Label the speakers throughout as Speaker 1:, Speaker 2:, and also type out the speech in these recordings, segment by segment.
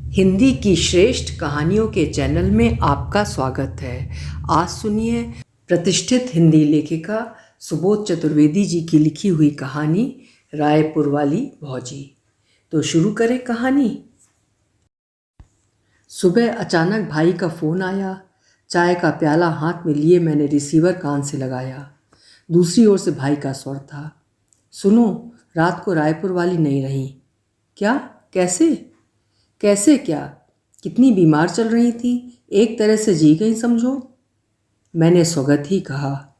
Speaker 1: हिंदी की श्रेष्ठ कहानियों के चैनल में आपका स्वागत है। आज सुनिए प्रतिष्ठित हिंदी लेखिका सुबोध चतुर्वेदी जी की लिखी हुई कहानी रायपुर वाली भौजी। तो शुरू करें कहानी। सुबह अचानक भाई का फ़ोन आया। चाय का प्याला हाथ में लिए मैंने रिसीवर कान से लगाया। दूसरी ओर से भाई का स्वर था, सुनो, रात को रायपुर वाली नहीं रही। क्या? कैसे? कैसे क्या? कितनी बीमार चल रही थी, एक तरह से जी गई समझो। मैंने स्वगत ही कहा,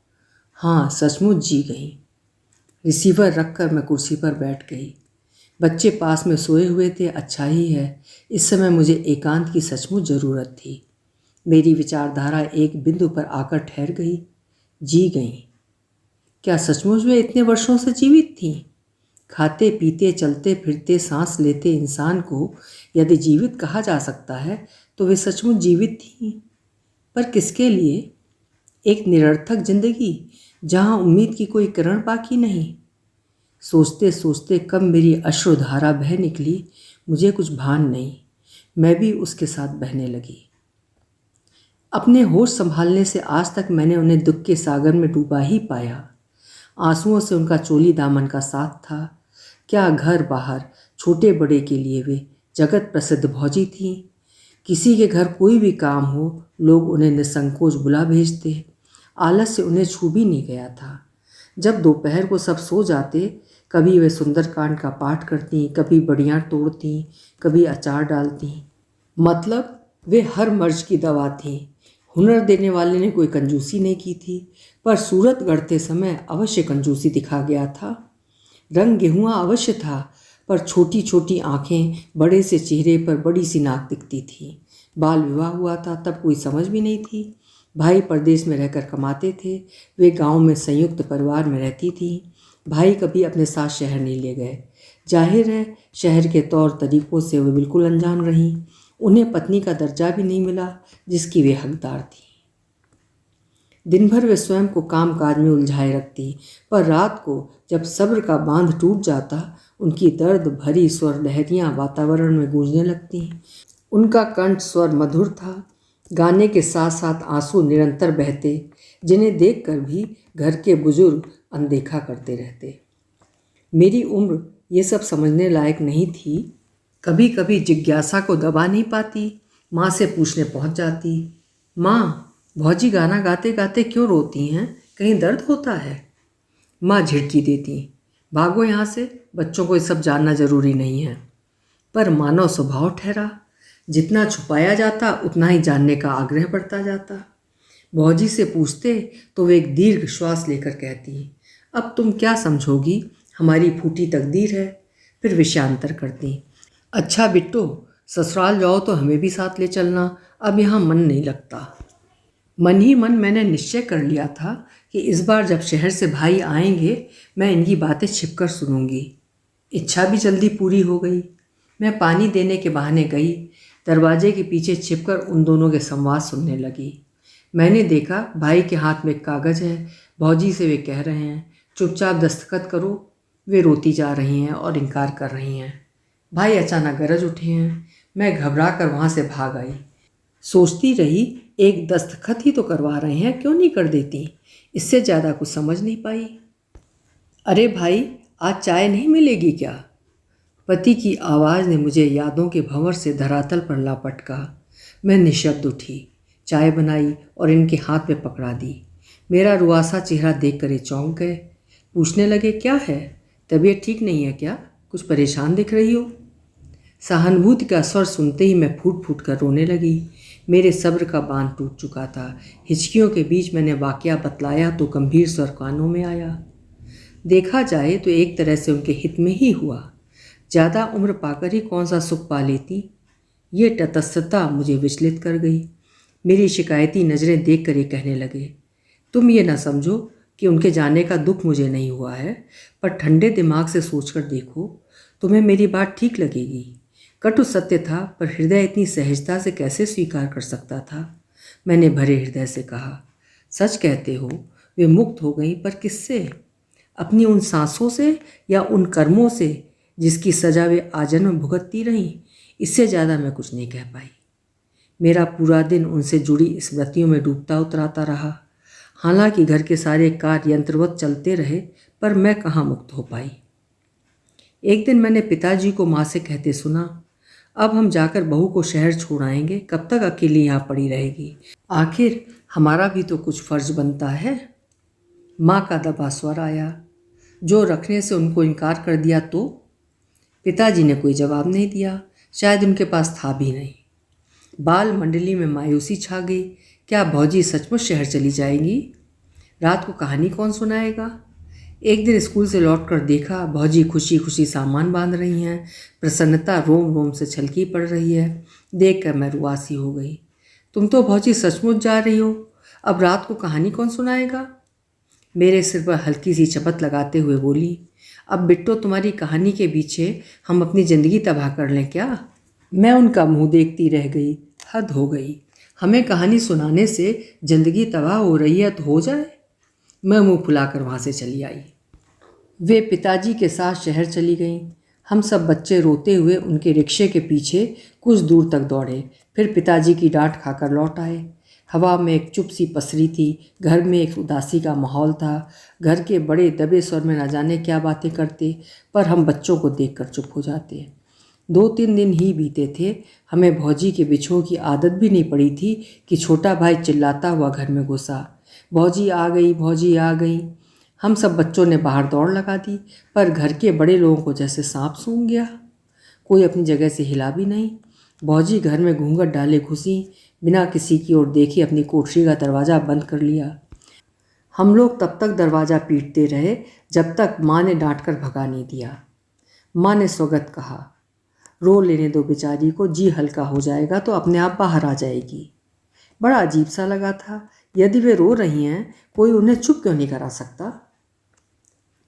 Speaker 1: हाँ सचमुच जी गई। रिसीवर रखकर मैं कुर्सी पर बैठ गई। बच्चे पास में सोए हुए थे। अच्छा ही है, इस समय मुझे एकांत की सचमुच ज़रूरत थी। मेरी विचारधारा एक बिंदु पर आकर ठहर गई। जी गई। क्या सचमुच वे इतने वर्षों से जीवित थीं? खाते पीते चलते फिरते सांस लेते इंसान को यदि जीवित कहा जा सकता है तो वे सचमुच जीवित थीं। पर किसके लिए? एक निरर्थक जिंदगी जहां उम्मीद की कोई किरण बाकी नहीं। सोचते सोचते कब मेरी अश्रुधारा बह निकली, मुझे कुछ भान नहीं। मैं भी उसके साथ बहने लगी। अपने होश संभालने से आज तक मैंने उन्हें दुख के सागर में डूबा ही पाया। आंसुओं से उनका चोली दामन का साथ था। क्या घर बाहर छोटे बड़े के लिए वे जगत प्रसिद्ध भौजी थीं। किसी के घर कोई भी काम हो, लोग उन्हें निसंकोच बुला भेजते। आलस से उन्हें छू भी नहीं गया था। जब दोपहर को सब सो जाते, कभी वे सुंदरकांड का पाठ करती, कभी बड़ियाँ तोड़ती, कभी अचार डालती। मतलब वे हर मर्ज की दवा थीं। हुनर देने वाले ने कोई कंजूसी नहीं की थी, पर सूरत गढ़ते समय अवश्य कंजूसी दिखा गया था। रंग गेहुआ अवश्य था, पर छोटी छोटी आंखें, बड़े से चेहरे पर बड़ी सी नाक दिखती थी। बाल विवाह हुआ था तब कोई समझ भी नहीं थी। भाई परदेश में रहकर कमाते थे, वे गांव में संयुक्त परिवार में रहती थी। भाई कभी अपने साथ शहर नहीं ले गए। जाहिर है शहर के तौर तरीकों से वे बिल्कुल अनजान रहीं। उन्हें पत्नी का दर्जा भी नहीं मिला जिसकी वे हकदार थी। दिन भर वे स्वयं को काम काज में उलझाए रखती, पर रात को जब सब्र का बांध टूट जाता, उनकी दर्द भरी स्वर लहरियां वातावरण में गूंजने लगती। उनका कंठ स्वर मधुर था। गाने के साथ साथ आंसू निरंतर बहते, जिन्हें देखकर भी घर के बुजुर्ग अनदेखा करते रहते। मेरी उम्र ये सब समझने लायक नहीं थी। कभी कभी जिज्ञासा को दबा नहीं पाती, माँ से पूछने पहुँच जाती, माँ, भौजी गाना गाते गाते क्यों रोती हैं? कहीं दर्द होता है? माँ झिड़की देती, भागो यहाँ से, बच्चों को ये सब जानना जरूरी नहीं है। पर मानव स्वभाव ठहरा, जितना छुपाया जाता उतना ही जानने का आग्रह बढ़ता जाता। भौजी से पूछते तो वे एक दीर्घ श्वास लेकर कहती, अब तुम क्या समझोगी, हमारी फूटी तकदीर है। फिर विषयांतर करती, अच्छा बिट्टो, ससुराल जाओ तो हमें भी साथ ले चलना, अब यहाँ मन नहीं लगता। मन ही मन मैंने निश्चय कर लिया था कि इस बार जब शहर से भाई आएंगे, मैं इनकी बातें छिपकर सुनूंगी। इच्छा भी जल्दी पूरी हो गई। मैं पानी देने के बहाने गई, दरवाजे के पीछे छिपकर उन दोनों के संवाद सुनने लगी। मैंने देखा भाई के हाथ में एक कागज़ है। भौजी से वे कह रहे हैं, चुपचाप दस्तखत करो। वे रोती जा रही हैं और इनकार कर रही हैं। भाई अचानक गरज उठे हैं। मैं घबरा कर वहाँ से भाग आई। सोचती रही, एक दस्तखत ही तो करवा रहे हैं, क्यों नहीं कर देती। इससे ज़्यादा कुछ समझ नहीं पाई। अरे भाई, आज चाय नहीं मिलेगी क्या? पति की आवाज़ ने मुझे यादों के भंवर से धरातल पर ला पटका। मैं निशब्द उठी, चाय बनाई और इनके हाथ में पकड़ा दी। मेरा रुआसा चेहरा देखकर ये चौंक गए। पूछने लगे, क्या है, तबीयत ठीक नहीं है क्या? कुछ परेशान दिख रही हो। सहानुभूति का स्वर सुनते ही मैं फूट फूट कर रोने लगी। मेरे सब्र का बांध टूट चुका था। हिचकियों के बीच मैंने वाकया बतलाया तो गंभीर स्वर कानों में आया। देखा जाए तो एक तरह से उनके हित में ही हुआ। ज़्यादा उम्र पाकर ही कौन सा सुख पा लेती। ये तटस्थता मुझे विचलित कर गई। मेरी शिकायती नज़रें देख कर ये कहने लगे, तुम ये ना समझो कि उनके जाने का दुख मुझे नहीं हुआ है, पर ठंडे दिमाग से सोचकर देखो, तुम्हें मेरी बात ठीक लगेगी। कटु सत्य था, पर हृदय इतनी सहजता से कैसे स्वीकार कर सकता था। मैंने भरे हृदय से कहा, सच कहते हो, वे मुक्त हो गई, पर किससे? अपनी उन सांसों से या उन कर्मों से जिसकी सजा वे आजन्म भुगतती रहीं? इससे ज़्यादा मैं कुछ नहीं कह पाई। मेरा पूरा दिन उनसे जुड़ी स्मृतियों में डूबता उतराता रहा। हालांकि घर के सारे कार्य यंत्रवत चलते रहे, पर मैं कहाँ मुक्त हो पाई। एक दिन मैंने पिताजी को माँ से कहते सुना, अब हम जाकर बहू को शहर छोड़ आएंगे, कब तक अकेली यहाँ पड़ी रहेगी? आखिर हमारा भी तो कुछ फर्ज बनता है। माँ का दबा स्वर आया, जो रखने से उनको इनकार कर दिया तो? पिताजी ने कोई जवाब नहीं दिया, शायद उनके पास था भी नहीं। बाल मंडली में मायूसी छा गई। क्या भौजी सचमुच शहर चली जाएंगी? रात को कहानी कौन सुनाएगा? एक दिन स्कूल से लौटकर देखा, भौजी खुशी खुशी सामान बांध रही हैं। प्रसन्नता रोम रोम से छलकी पड़ रही है। देखकर मैं रुआसी हो गई। तुम तो भौजी सचमुच जा रही हो? अब रात को कहानी कौन सुनाएगा? मेरे सिर पर हल्की सी चपत लगाते हुए बोली, अब बिट्टो तुम्हारी कहानी के पीछे हम अपनी ज़िंदगी तबाह कर लें क्या? मैं उनका मुंह देखती रह गई। हद हो गई। हमें कहानी सुनाने से ज़िंदगी तबाह हो रही है तो हो जाए। मैं मुंह फुलाकर वहाँ से चली आई। वे पिताजी के साथ शहर चली गईं। हम सब बच्चे रोते हुए उनके रिक्शे के पीछे कुछ दूर तक दौड़े, फिर पिताजी की डांट खाकर लौट आए। हवा में एक चुप सी पसरी थी। घर में एक उदासी का माहौल था। घर के बड़े दबे स्वर में न जाने क्या बातें करते, पर हम बच्चों को देखकर चुप हो जाते। 2-3 दिन ही बीते थे। हमें भौजी के बिछोह की आदत भी नहीं पड़ी थी कि छोटा भाई चिल्लाता हुआ घर में घुसा, भौजी आ गई, भौजी आ गई। हम सब बच्चों ने बाहर दौड़ लगा दी, पर घर के बड़े लोगों को जैसे सांप सूंघ गया। कोई अपनी जगह से हिला भी नहीं। भौजी घर में घूंघट डाले घुसी, बिना किसी की ओर देखे अपनी कोठरी का दरवाज़ा बंद कर लिया। हम लोग तब तक दरवाज़ा पीटते रहे जब तक माँ ने डांट कर भगा नहीं दिया। माँ ने स्वगत कहा, रो लेने दो बेचारी को, जी हल्का हो जाएगा तो अपने आप बाहर आ जाएगी। बड़ा अजीब सा लगा था। यदि वे रो रही हैं, कोई उन्हें चुप क्यों नहीं करा सकता?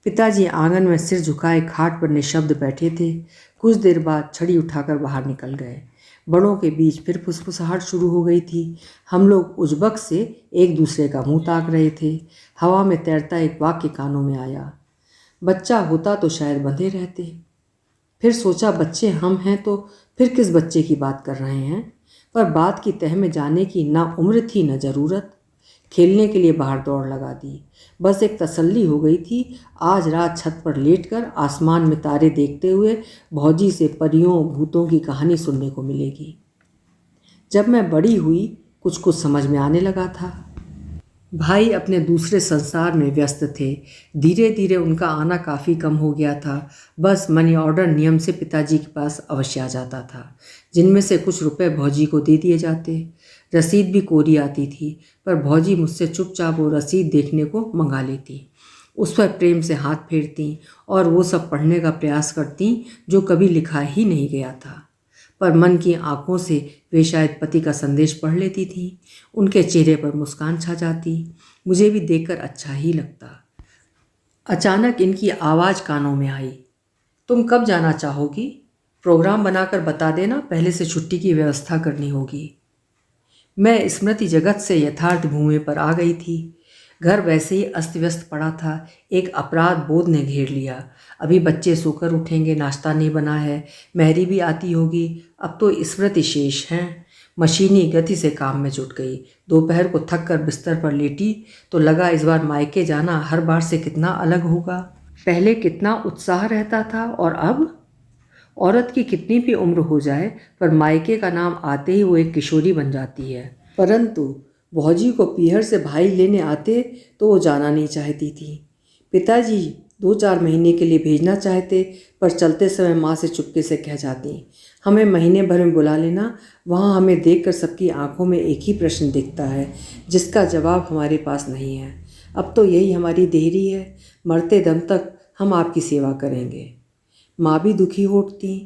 Speaker 1: पिताजी आंगन में सिर झुकाए खाट पर निशब्द बैठे थे। कुछ देर बाद छड़ी उठाकर बाहर निकल गए। बड़ों के बीच फिर फुसफुसाहट शुरू हो गई थी। हम लोग उजबक से एक दूसरे का मुंह ताक रहे थे। हवा में तैरता एक वाक्य कानों में आया, बच्चा होता तो शायद बंधे रहते। फिर सोचा, बच्चे हम हैं तो फिर किस बच्चे की बात कर रहे हैं? पर बात की तह में जाने की ना उम्र थी न ज़रूरत। खेलने के लिए बाहर दौड़ लगा दी। बस एक तसल्ली हो गई थी, आज रात छत पर लेटकर आसमान में तारे देखते हुए भौजी से परियों भूतों की कहानी सुनने को मिलेगी। जब मैं बड़ी हुई, कुछ कुछ समझ में आने लगा था। भाई अपने दूसरे संसार में व्यस्त थे। धीरे धीरे उनका आना काफ़ी कम हो गया था। बस मनी ऑर्डर नियम से पिताजी के पास अवश्य आ जाता था, जिनमें से कुछ रुपए भौजी को दे दिए जाते। रसीद भी कोरी आती थी, पर भौजी मुझसे चुपचाप वो रसीद देखने को मंगा लेती। उस पर प्रेम से हाथ फेरती और वो सब पढ़ने का प्रयास करती जो कभी लिखा ही नहीं गया था। पर मन की आंखों से वे शायद पति का संदेश पढ़ लेती थी। उनके चेहरे पर मुस्कान छा जाती। मुझे भी देखकर अच्छा ही लगता। अचानक इनकी आवाज़ कानों में आई, तुम कब जाना चाहोगी? प्रोग्राम बनाकर बता देना, पहले से छुट्टी की व्यवस्था करनी होगी। मैं स्मृति जगत से यथार्थ भूमि पर आ गई थी। घर वैसे ही अस्त व्यस्त पड़ा था। एक अपराध बोध ने घेर लिया। अभी बच्चे सोकर उठेंगे, नाश्ता नहीं बना है, मेहरी भी आती होगी। अब तो स्मृति शेष हैं। मशीनी गति से काम में जुट गई। दोपहर को थक कर बिस्तर पर लेटी तो लगा इस बार मायके जाना हर बार से कितना अलग होगा। पहले कितना उत्साह रहता था और अब? औरत की कितनी भी उम्र हो जाए, पर मायके का नाम आते ही वो एक किशोरी बन जाती है। परंतु भौजी को पीहर से भाई लेने आते तो वो जाना नहीं चाहती थी। पिताजी 2-4 महीने के लिए भेजना चाहते, पर चलते समय माँ से चुपके से कह जाती, हमें महीने भर में बुला लेना, वहाँ हमें देखकर सबकी आंखों में एक ही प्रश्न दिखता है जिसका जवाब हमारे पास नहीं है। अब तो यही हमारी देहरी है, मरते दम तक हम आपकी सेवा करेंगे। माँ भी दुखी हो उठती,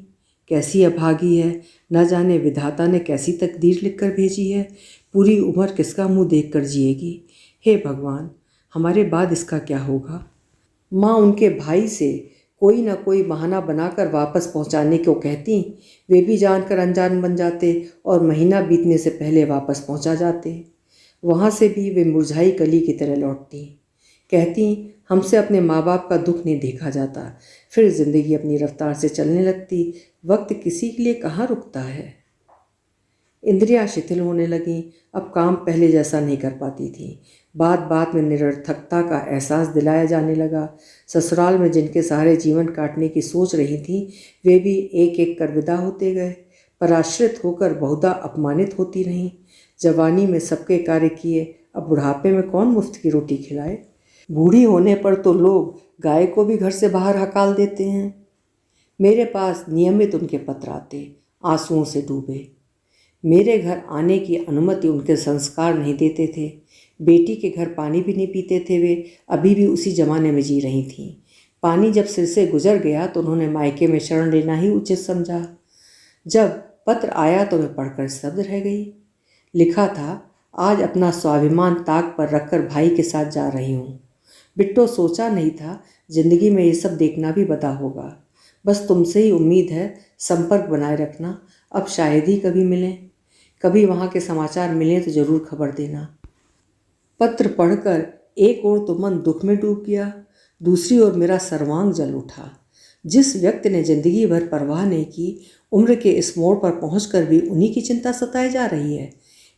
Speaker 1: कैसी अभागी है, न जाने विधाता ने कैसी तकदीर लिखकर भेजी है। पूरी उम्र किसका मुंह देखकर जिएगी। हे भगवान, हमारे बाद इसका क्या होगा। माँ उनके भाई से कोई न कोई बहाना बनाकर वापस पहुँचाने को कहती। वे भी जानकर अनजान बन जाते और महीना बीतने से पहले वापस पहुँचा जाते। वहाँ से भी वे मुरझाई कली की तरह लौटती। कहती, हमसे अपने माँ बाप का दुख नहीं देखा जाता। फिर जिंदगी अपनी रफ्तार से चलने लगती। वक्त किसी के लिए कहाँ रुकता है। इंद्रियां शिथिल होने लगीं। अब काम पहले जैसा नहीं कर पाती थी। बात बात में निरर्थकता का एहसास दिलाया जाने लगा। ससुराल में जिनके सहारे जीवन काटने की सोच रही थी, वे भी एक एक कर विदा होते गए। पराश्रित होकर बहुधा अपमानित होती रहीं। जवानी में सबके कार्य किए, अब बुढ़ापे में कौन मुफ्त की रोटी खिलाए। बूढ़ी होने पर तो लोग गाय को भी घर से बाहर हकाल देते हैं। मेरे पास नियमित उनके पत्र आते, आंसुओं से डूबे। मेरे घर आने की अनुमति उनके संस्कार नहीं देते थे। बेटी के घर पानी भी नहीं पीते थे। वे अभी भी उसी जमाने में जी रही थीं। पानी जब सिर से गुजर गया तो उन्होंने मायके में शरण लेना ही उचित समझा। जब पत्र आया तो मैं पढ़कर स्तब्ध रह गई। लिखा था, आज अपना स्वाभिमान ताक पर रखकर भाई के साथ जा रही हूँ। बिट्टो, सोचा नहीं था जिंदगी में ये सब देखना भी बता होगा। बस तुमसे ही उम्मीद है संपर्क बनाए रखना। अब शायद ही कभी मिलें। कभी वहाँ के समाचार मिलें तो ज़रूर खबर देना। पत्र पढ़कर एक ओर तो मन दुख में डूब गया, दूसरी ओर मेरा सर्वांग जल उठा। जिस व्यक्ति ने जिंदगी भर परवाह नहीं की, उम्र के इस मोड़ पर पहुंचकर भी उन्हीं की चिंता सताई जा रही है।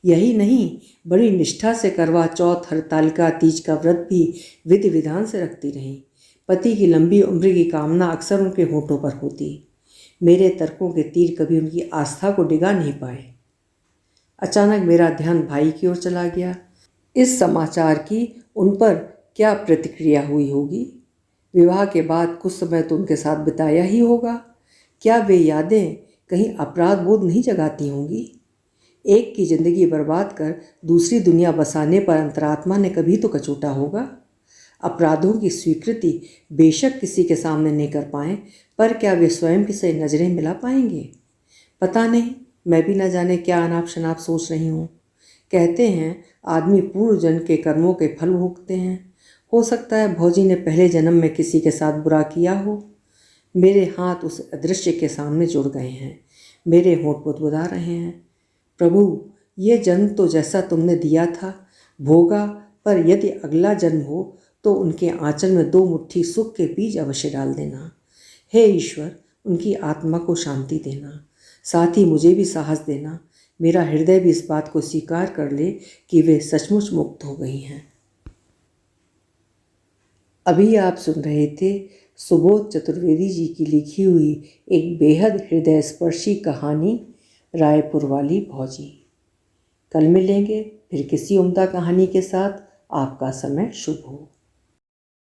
Speaker 1: यही नहीं, बड़ी निष्ठा से करवा चौथ, हरतालिका, तीज का व्रत भी विधि विधान से रखती रहीं। पति की लंबी उम्र की कामना अक्सर उनके होठों पर होती। मेरे तर्कों के तीर कभी उनकी आस्था को डिगा नहीं पाए। अचानक मेरा ध्यान भाई की ओर चला गया। इस समाचार की उन पर क्या प्रतिक्रिया हुई होगी। विवाह के बाद कुछ समय तो उनके साथ बिताया ही होगा। क्या वे यादें कहीं अपराध बोध नहीं जगाती होंगी। एक की जिंदगी बर्बाद कर दूसरी दुनिया बसाने पर अंतरात्मा ने कभी तो कचोटा होगा। अपराधों की स्वीकृति बेशक किसी के सामने नहीं कर पाएं, पर क्या वे स्वयं से नज़रें मिला पाएंगे। पता नहीं, मैं भी न जाने क्या अनाप शनाप सोच रही हूँ। कहते हैं आदमी पूर्व जन्म के कर्मों के फल भोगते हैं। हो सकता है भौजी ने पहले जन्म में किसी के साथ बुरा किया हो। मेरे हाथ उस अदृश्य के सामने जुड़ गए हैं। मेरे होंठ बुदबुदा रहे हैं। प्रभु, ये जन्म तो जैसा तुमने दिया था भोगा, पर यदि अगला जन्म हो तो उनके आंचल में 2 मुट्ठी सुख के बीज अवश्य डाल देना। हे ईश्वर, उनकी आत्मा को शांति देना, साथ ही मुझे भी साहस देना। मेरा हृदय भी इस बात को स्वीकार कर ले कि वे सचमुच मुक्त हो गई हैं। अभी आप सुन रहे थे सुबोध चतुर्वेदी जी की लिखी हुई एक बेहद हृदय स्पर्शी कहानी, रायपुर वाली भौजी। कल मिलेंगे फिर किसी उम्दा कहानी के साथ। आपका समय शुभ हो।